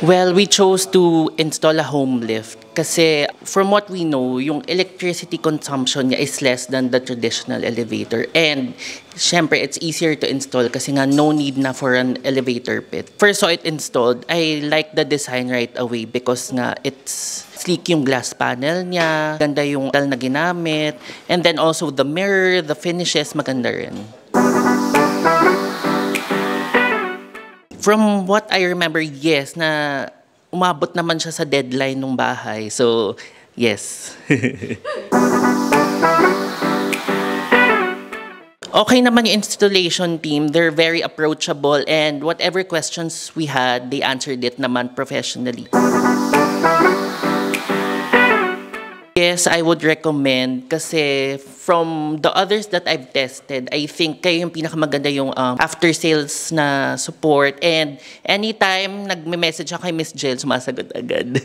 Well, we chose to install a home lift kasi from what we know, yung electricity consumption niya is less than the traditional elevator. And syempre, it's easier to install kasi nga no need na for an elevator pit. First saw it installed, I like the design right away because nga it's sleek yung glass panel niya, ganda yung metal na ginamit, and then also the mirror, the finishes, maganda rin. From what I remember, yes, na umabot naman siya sa deadline ng bahay. So, yes. Okay naman yung installation team. They're very approachable and whatever questions we had, they answered it naman professionally. Yes, I would recommend kasi from the others that I've tested, I think kayo yung pinakamaganda yung after sales na support and anytime nagme-message ako kay Miss Jill, sumasagot agad.